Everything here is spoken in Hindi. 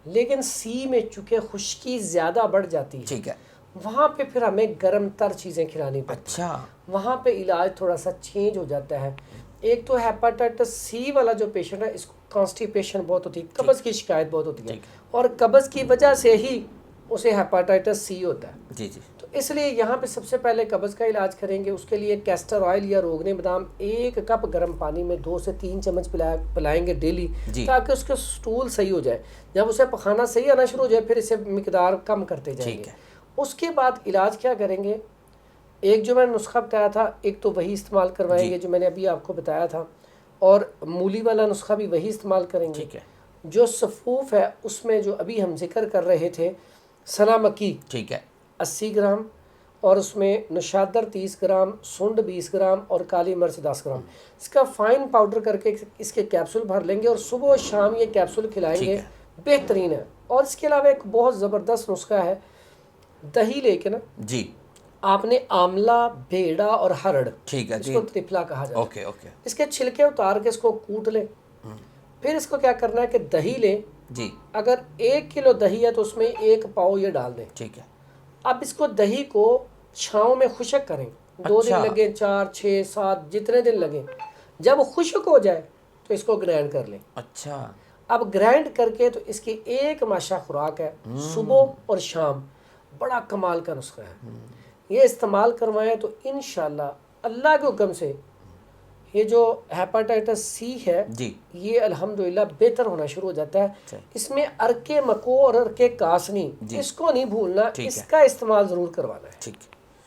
लेकिन सी में चूंकि खुश्की ज़्यादा बढ़ जाती है, ठीक है, वहाँ पे फिर हमें गर्म तर चीज़ें खिलानी पड़ती हैं। अच्छा, वहाँ पे इलाज थोड़ा सा चेंज हो जाता है। एक तो हेपाटाइटिस सी वाला जो पेशेंट है, इसको कॉन्स्टिपेशन बहुत होती है, कब्ज़ की शिकायत बहुत होती है, ठीक और कब्ज़ की वजह से ही उसे हेपाटाइटिस सी होता है। जी जी, तो इसलिए यहाँ पे सबसे पहले कब्ज़ का इलाज करेंगे। उसके लिए कैस्टर ऑयल या रोगने बादाम 1 कप गर्म पानी में 2 से 3 चम्मच पिलाएंगे डेली, जी, ताकि उसका स्टूल सही हो जाए। जब उसे पखाना सही आना शुरू हो जाए, फिर इसे मिकदार कम करते ठीक जाएंगे। है, उसके बाद इलाज क्या करेंगे, एक जो मैंने नुस्खा बताया था, एक तो वही इस्तेमाल जी, करवाएंगे जो मैंने अभी आपको बताया था, और मूली वाला नुस्खा भी वही इस्तेमाल करेंगे। ठीक है, जो सफ़ूफ है उसमें जो अभी हम जिक्र कर रहे थे, सना मक्की ठीक है, 80 ग्राम, और उसमें नशादर 30 ग्राम, सुंड 20 ग्राम और काली मिर्च 10 ग्राम, इसका फ़ाइन पाउडर करके इसके कैप्सूल भर लेंगे और सुबह और शाम ये कैप्सूल ठीक खिलाएंगे। है, बेहतरीन है। और इसके अलावा एक बहुत ज़बरदस्त नुस्खा है, दही लेके ना जी, आपने आंवला, भेड़ा और हरड़, ठीक है जी, इसको त्रिफला कहा जाता है, ओके ओके, इसके छिलके उतार के इसको कूट लें। फिर इसको क्या करना है कि दही लें। जी, अगर 1 किलो दही है तो उसमें 1 पाव ये डाल दें। ठीक है, अब इसको दही को छाँव में खुशक करें, 2 दिन अच्छा, लगे, 4, 6, 7 जितने दिन लगे। जब खुशक हो जाए तो इसको ग्राइंड कर लें। अच्छा, अब ग्राइंड करके तो इसकी एक माशा खुराक है, सुबह और शाम, बड़ा कमाल का नुस्खा है। ये इस्तेमाल करवाएं तो इंशाल्लाह अल्लाह के हुक्म से ये जो हेपाटाइटिस सी है, जी, ये अल्हम्दुलिल्लाह बेहतर होना शुरू हो जाता है। अच्छा, इसमें अरके मको और अरके कासनी, जी, इसको नहीं भूलना, ठीक है, इसका इस्तेमाल ज़रूर करवाना है। ठीक है।